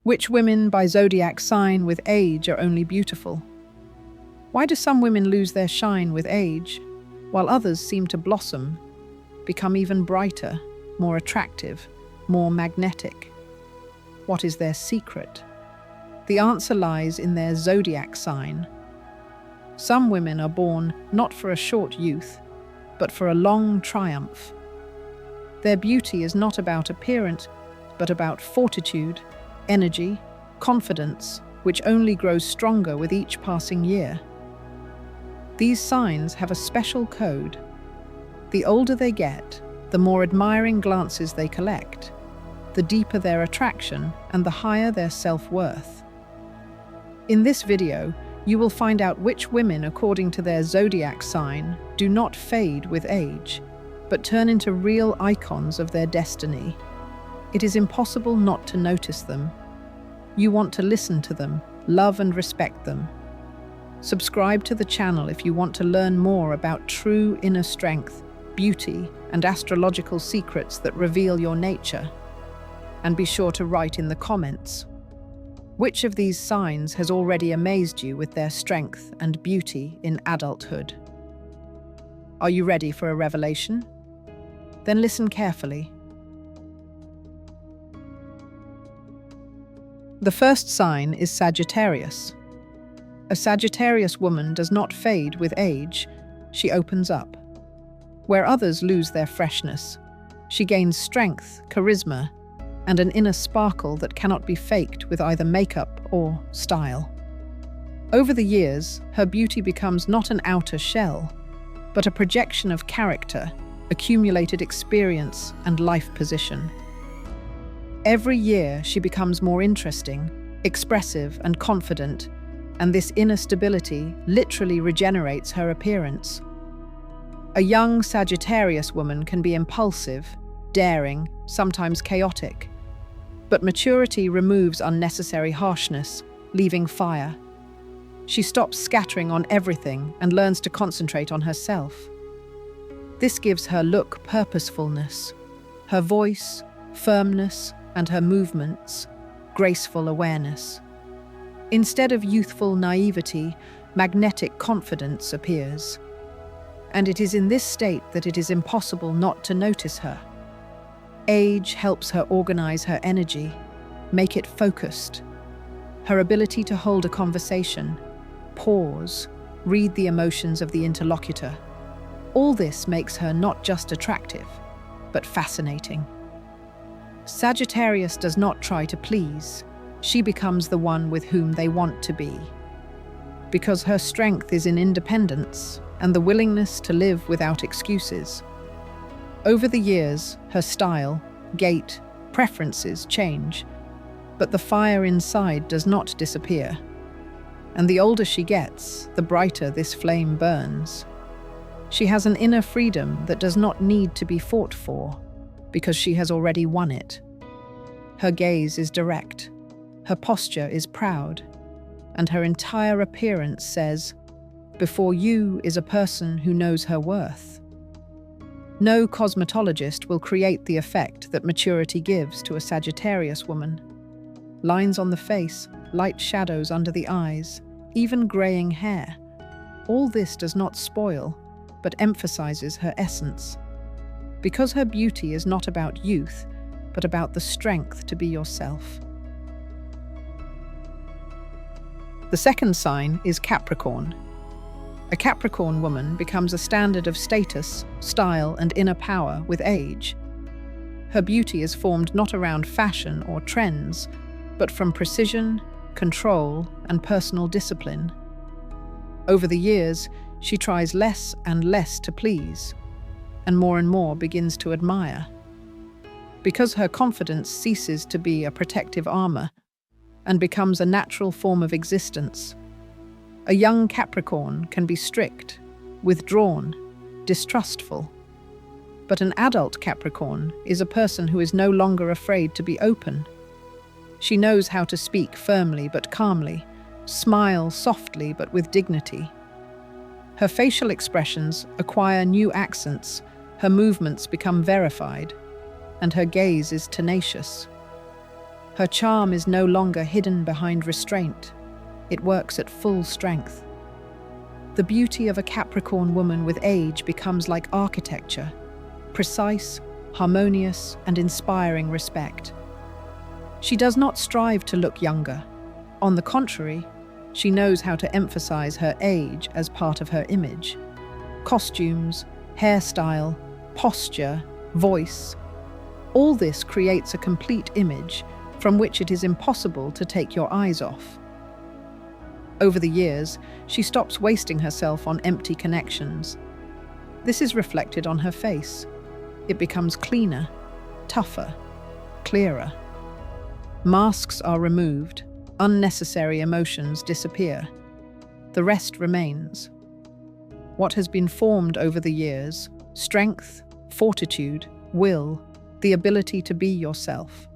Which women by zodiac sign with age are only beautiful? Why do some women lose their shine with age, while others seem to blossom, become even brighter, more attractive, more magnetic? What is their secret? The answer lies in their zodiac sign. Some women are born not for a short youth, but for a long triumph. Their beauty is not about appearance, but about fortitude, energy, confidence, which only grows stronger with each passing year. These signs have a special code. The older they get, the more admiring glances they collect, the deeper their attraction and the higher their self-worth. In this video, you will find out which women, according to their zodiac sign, do not fade with age, but turn into real icons of their destiny. It is impossible not to notice them. You want to listen to them, love and respect them. Subscribe to the channel if you want to learn more about true inner strength, beauty, and astrological secrets that reveal your nature. And be sure to write in the comments, which of these signs has already amazed you with their strength and beauty in adulthood? Are you ready for a revelation? Then listen carefully. The first sign is Sagittarius. A Sagittarius woman does not fade with age, she opens up. Where others lose their freshness, she gains strength, charisma, and an inner sparkle that cannot be faked with either makeup or style. Over the years, her beauty becomes not an outer shell, but a projection of character, accumulated experience, and life position. Every year, she becomes more interesting, expressive, and confident, and this inner stability literally regenerates her appearance. A young Sagittarius woman can be impulsive, daring, sometimes chaotic, but maturity removes unnecessary harshness, leaving fire. She stops scattering on everything and learns to concentrate on herself. This gives her look purposefulness, her voice, firmness, and her movements, graceful awareness. Instead of youthful naivety, magnetic confidence appears. And it is in this state that it is impossible not to notice her. Age helps her organize her energy, make it focused. Her ability to hold a conversation, pause, read the emotions of the interlocutor. All this makes her not just attractive, but fascinating. Sagittarius does not try to please. She becomes the one with whom they want to be. Because her strength is in independence and the willingness to live without excuses. Over the years, her style, gait, preferences change, but the fire inside does not disappear. And the older she gets, the brighter this flame burns. She has an inner freedom that does not need to be fought for, because she has already won it. Her gaze is direct, her posture is proud, and her entire appearance says, "Before you is a person who knows her worth." No cosmetologist will create the effect that maturity gives to a Sagittarius woman. Lines on the face, light shadows under the eyes, even graying hair. All this does not spoil, but emphasizes her essence. Because her beauty is not about youth, but about the strength to be yourself. The second sign is Capricorn. A Capricorn woman becomes a standard of status, style, and inner power with age. Her beauty is formed not around fashion or trends, but from precision, control, and personal discipline. Over the years, she tries less and less to please, and more begins to admire. Because her confidence ceases to be a protective armor and becomes a natural form of existence. A young Capricorn can be strict, withdrawn, distrustful. But an adult Capricorn is a person who is no longer afraid to be open. She knows how to speak firmly but calmly, smile softly but with dignity. Her facial expressions acquire new accents, her movements become verified, and her gaze is tenacious. Her charm is no longer hidden behind restraint. It works at full strength. The beauty of a Capricorn woman with age becomes like architecture, precise, harmonious, and inspiring respect. She does not strive to look younger. On the contrary, she knows how to emphasize her age as part of her image. Costumes, hairstyle, posture, voice, all this creates a complete image from which it is impossible to take your eyes off. Over the years, she stops wasting herself on empty connections. This is reflected on her face. It becomes cleaner, tougher, clearer. Masks are removed, unnecessary emotions disappear. The rest remains. What has been formed over the years, strength, fortitude, will, the ability to be yourself.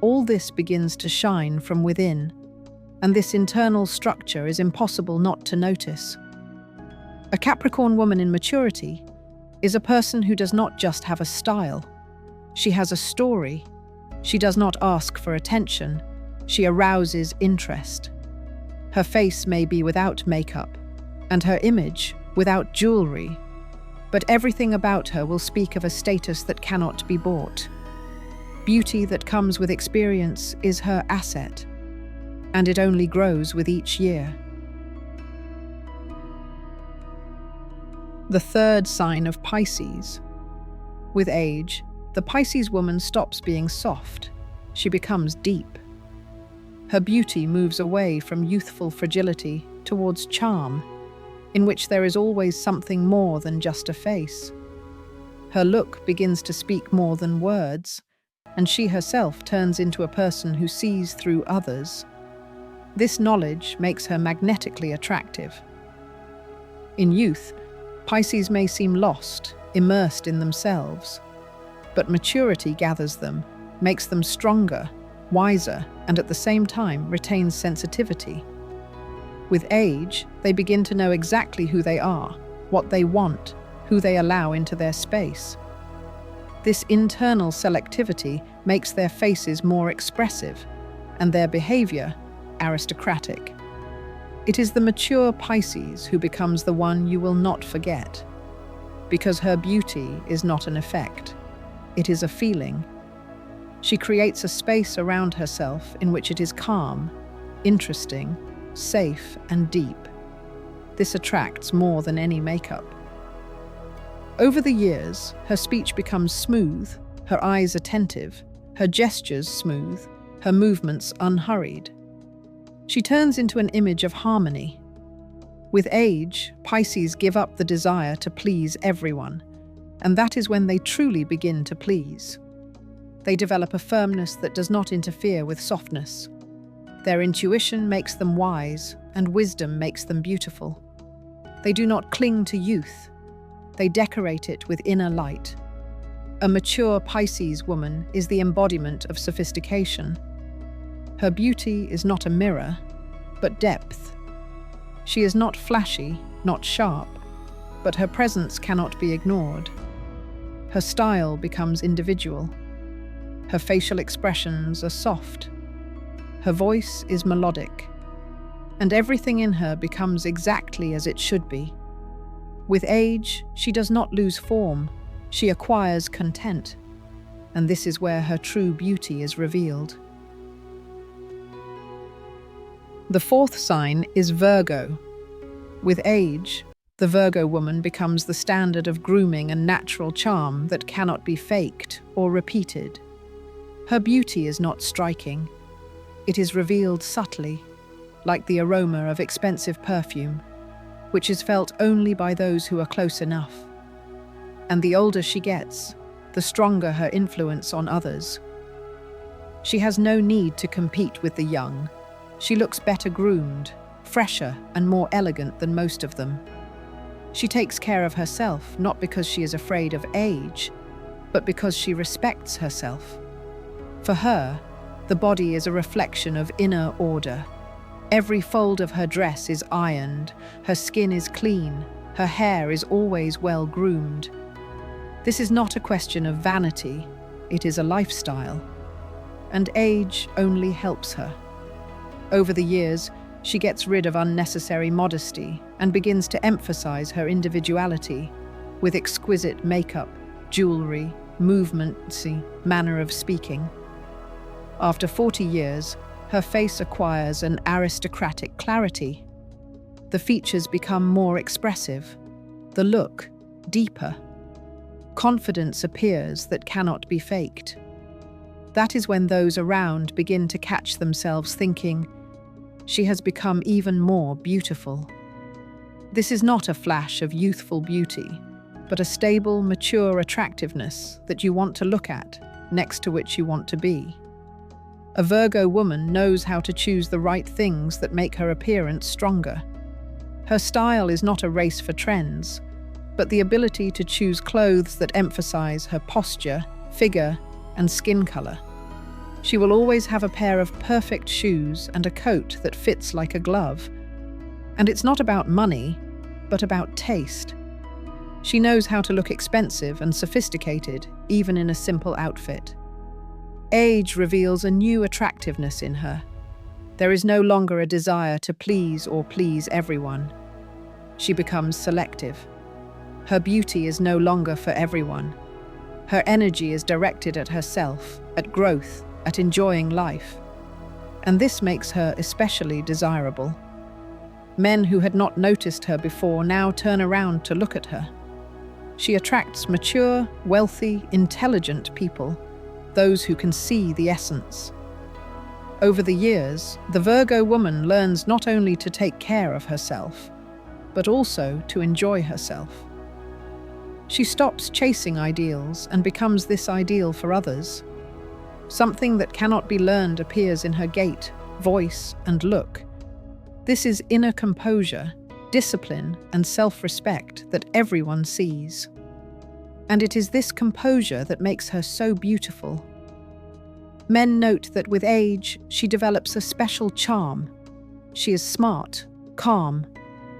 All this begins to shine from within, and this internal structure is impossible not to notice. A Capricorn woman in maturity is a person who does not just have a style. She has a story. She does not ask for attention. She arouses interest. Her face may be without makeup, and her image without jewelry, but everything about her will speak of a status that cannot be bought. Beauty that comes with experience is her asset, and it only grows with each year. The third sign of Pisces. With age, the Pisces woman stops being soft. She becomes deep. Her beauty moves away from youthful fragility towards charm, in which there is always something more than just a face. Her look begins to speak more than words, and she herself turns into a person who sees through others. This knowledge makes her magnetically attractive. In youth, Pisces may seem lost, immersed in themselves, but maturity gathers them, makes them stronger, wiser, and at the same time retains sensitivity. With age, they begin to know exactly who they are, what they want, who they allow into their space. This internal selectivity makes their faces more expressive, and their behavior aristocratic. It is the mature Pisces who becomes the one you will not forget, because her beauty is not an effect. It is a feeling. She creates a space around herself in which it is calm, interesting, safe, and deep. This attracts more than any makeup. Over the years, her speech becomes smooth, her eyes attentive, her gestures smooth, her movements unhurried. She turns into an image of harmony. With age, Pisces give up the desire to please everyone, and that is when they truly begin to please. They develop a firmness that does not interfere with softness. Their intuition makes them wise, and wisdom makes them beautiful. They do not cling to youth. They decorate it with inner light. A mature Pisces woman is the embodiment of sophistication. Her beauty is not a mirror, but depth. She is not flashy, not sharp, but her presence cannot be ignored. Her style becomes individual. Her facial expressions are soft. Her voice is melodic. And everything in her becomes exactly as it should be. With age, she does not lose form. She acquires content. And this is where her true beauty is revealed. The fourth sign is Virgo. With age, the Virgo woman becomes the standard of grooming and natural charm that cannot be faked or repeated. Her beauty is not striking. It is revealed subtly, like the aroma of expensive perfume, which is felt only by those who are close enough. And the older she gets, the stronger her influence on others. She has no need to compete with the young. She looks better groomed, fresher, and more elegant than most of them. She takes care of herself not because she is afraid of age, but because she respects herself. For her, the body is a reflection of inner order. Every fold of her dress is ironed, her skin is clean, her hair is always well groomed. This is not a question of vanity, it is a lifestyle. and age only helps her. Over the years, she gets rid of unnecessary modesty and begins to emphasize her individuality with exquisite makeup, jewelry, movementsy, manner of speaking. After 40 years, her face acquires an aristocratic clarity. The features become more expressive, the look deeper. Confidence appears that cannot be faked. That is when those around begin to catch themselves thinking, she has become even more beautiful. This is not a flash of youthful beauty, but a stable, mature attractiveness that you want to look at, next to which you want to be. A Virgo woman knows how to choose the right things that make her appearance stronger. Her style is not a race for trends, but the ability to choose clothes that emphasize her posture, figure, and skin color. She will always have a pair of perfect shoes and a coat that fits like a glove. And it's not about money, but about taste. She knows how to look expensive and sophisticated, even in a simple outfit. Age reveals a new attractiveness in her. There is no longer a desire to please or please everyone. She becomes selective. Her beauty is no longer for everyone. Her energy is directed at herself, at growth, at enjoying life. And this makes her especially desirable. Men who had not noticed her before now turn around to look at her. She attracts mature, wealthy, intelligent people, those who can see the essence. Over the years, the Virgo woman learns not only to take care of herself, but also to enjoy herself. She stops chasing ideals and becomes this ideal for others. Something that cannot be learned appears in her gait, voice, and look. This is inner composure, discipline, and self-respect that everyone sees. And it is this composure that makes her so beautiful. Men note that with age, she develops a special charm. She is smart, calm,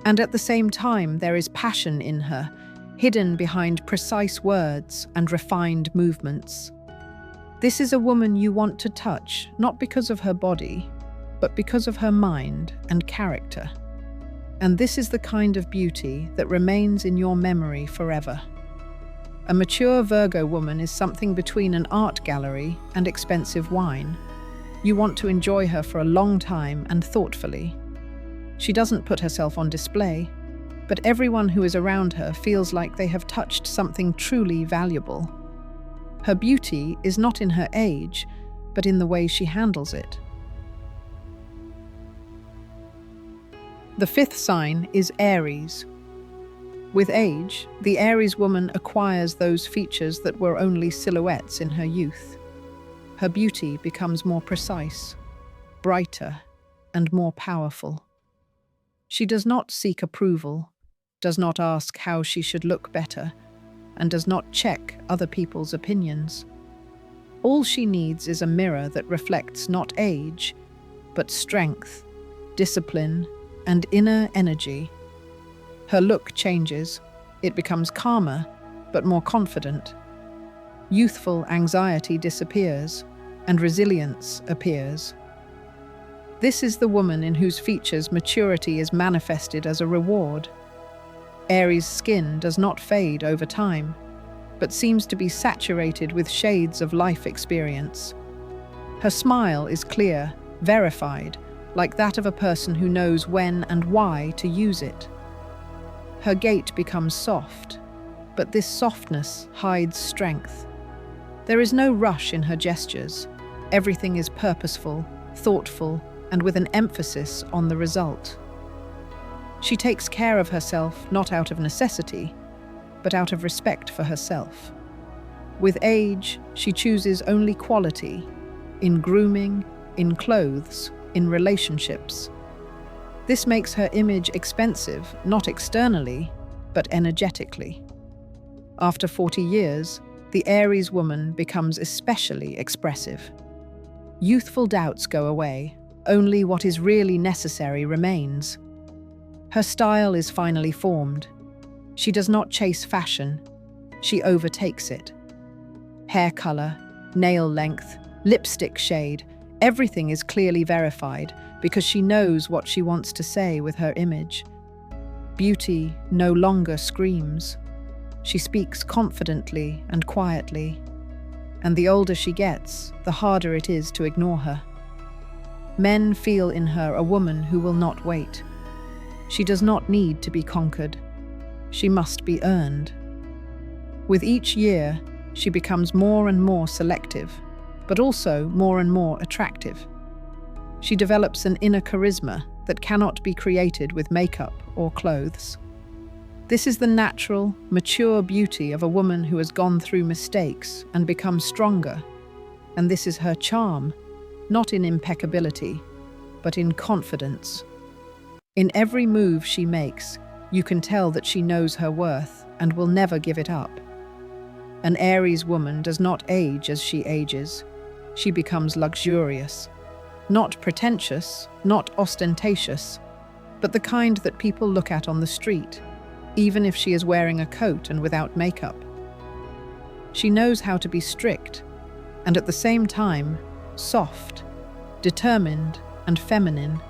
and at the same time there is passion in her, hidden behind precise words and refined movements. This is a woman you want to touch, not because of her body, but because of her mind and character. And this is the kind of beauty that remains in your memory forever. A mature Virgo woman is something between an art gallery and expensive wine. You want to enjoy her for a long time and thoughtfully. She doesn't put herself on display, but everyone who is around her feels like they have touched something truly valuable. Her beauty is not in her age, but in the way she handles it. The fifth sign is Aries. With age, the Aries woman acquires those features that were only silhouettes in her youth. Her beauty becomes more precise, brighter, and more powerful. She does not seek approval, does not ask how she should look better, and does not check other people's opinions. All she needs is a mirror that reflects not age, but strength, discipline, and inner energy. Her look changes. It becomes calmer, but more confident. Youthful anxiety disappears, and resilience appears. This is the woman in whose features maturity is manifested as a reward. Aries' skin does not fade over time, but seems to be saturated with shades of life experience. Her smile is clear, verified, like that of a person who knows when and why to use it. Her gait becomes soft, but this softness hides strength. There is no rush in her gestures. Everything is purposeful, thoughtful, and with an emphasis on the result. She takes care of herself not out of necessity, but out of respect for herself. With age, she chooses only quality, in grooming, in clothes, in relationships. This makes her image expensive, not externally, but energetically. After 40 years, the Aries woman becomes especially expressive. Youthful doubts go away, only what is really necessary remains. Her style is finally formed. She does not chase fashion, she overtakes it. Hair color, nail length, lipstick shade. Everything is clearly verified because she knows what she wants to say with her image. Beauty no longer screams. She speaks confidently and quietly. And the older she gets, the harder it is to ignore her. Men feel in her a woman who will not wait. She does not need to be conquered. She must be earned. With each year, she becomes more and more selective, but also more and more attractive. She develops an inner charisma that cannot be created with makeup or clothes. This is the natural, mature beauty of a woman who has gone through mistakes and become stronger. And this is her charm, not in impeccability, but in confidence. In every move she makes, you can tell that she knows her worth and will never give it up. An Aries woman does not age as she ages. She becomes luxurious. Not pretentious, not ostentatious, but the kind that people look at on the street, even if she is wearing a coat and without makeup. She knows how to be strict, and at the same time, soft, determined and feminine,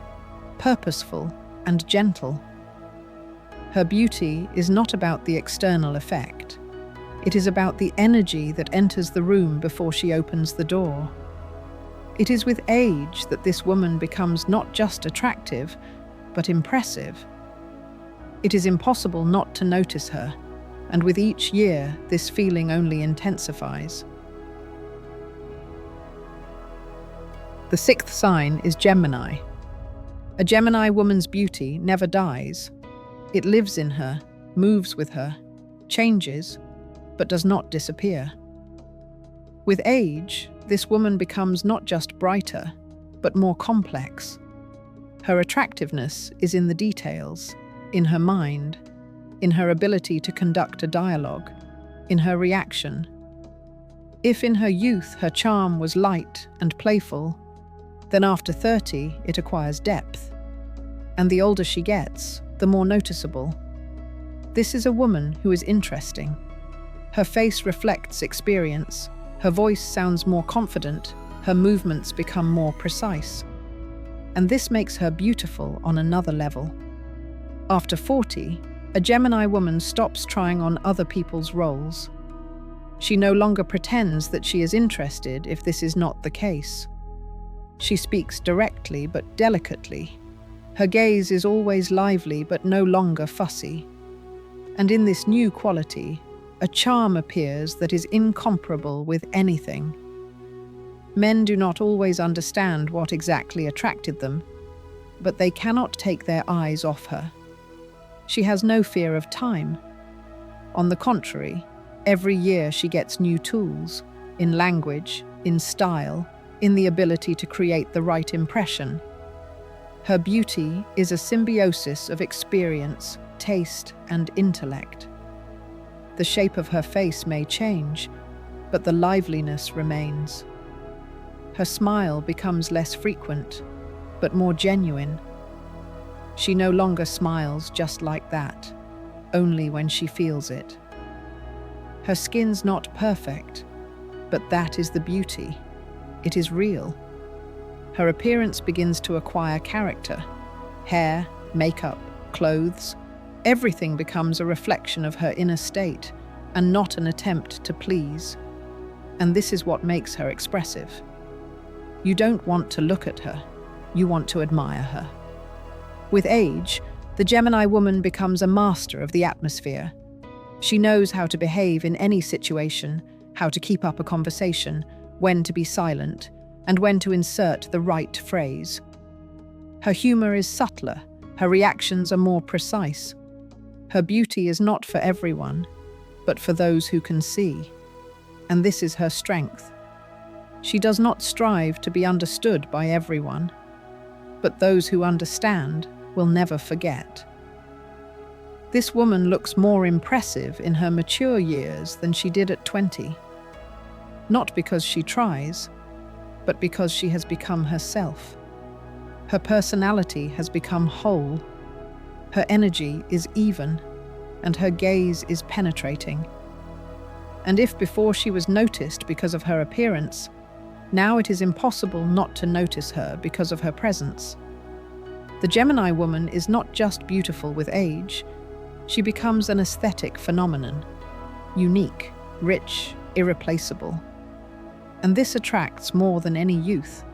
purposeful and gentle. Her beauty is not about the external effect. It is about the energy that enters the room before she opens the door. It is with age that this woman becomes not just attractive, but impressive. It is impossible not to notice her, and with each year, this feeling only intensifies. The sixth sign is Gemini. A Gemini woman's beauty never dies. It lives in her, moves with her, changes, but does not disappear. With age, this woman becomes not just brighter, but more complex. Her attractiveness is in the details, in her mind, in her ability to conduct a dialogue, in her reaction. If in her youth her charm was light and playful, then after 30 it acquires depth. And the older she gets, the more noticeable. This is a woman who is interesting. Her face reflects experience, her voice sounds more confident, her movements become more precise. And this makes her beautiful on another level. After 40, a Gemini woman stops trying on other people's roles. She no longer pretends that she is interested if this is not the case. She speaks directly but delicately. Her gaze is always lively but no longer fussy. And in this new quality, a charm appears that is incomparable with anything. Men do not always understand what exactly attracted them, but they cannot take their eyes off her. She has no fear of time. On the contrary, every year she gets new tools, in language, in style, in the ability to create the right impression. Her beauty is a symbiosis of experience, taste, and intellect. The shape of her face may change, but the liveliness remains. Her smile becomes less frequent, but more genuine. She no longer smiles just like that, only when she feels it. Her skin's not perfect, but that is the beauty. It is real. Her appearance begins to acquire character. Hair, makeup, clothes, everything becomes a reflection of her inner state and not an attempt to please. And this is what makes her expressive. You don't want to look at her, you want to admire her. With age, the Gemini woman becomes a master of the atmosphere. She knows how to behave in any situation, how to keep up a conversation, when to be silent, and when to insert the right phrase. Her humor is subtler, her reactions are more precise. Her beauty is not for everyone, but for those who can see. And this is her strength. She does not strive to be understood by everyone, but those who understand will never forget. This woman looks more impressive in her mature years than she did at 20. Not because she tries, but because she has become herself. Her personality has become whole. Her energy is even, and her gaze is penetrating. And if before she was noticed because of her appearance, Now it is impossible not to notice her because of her presence. The Gemini woman is not just beautiful with age, she becomes an aesthetic phenomenon, unique, rich, irreplaceable. And this attracts more than any youth.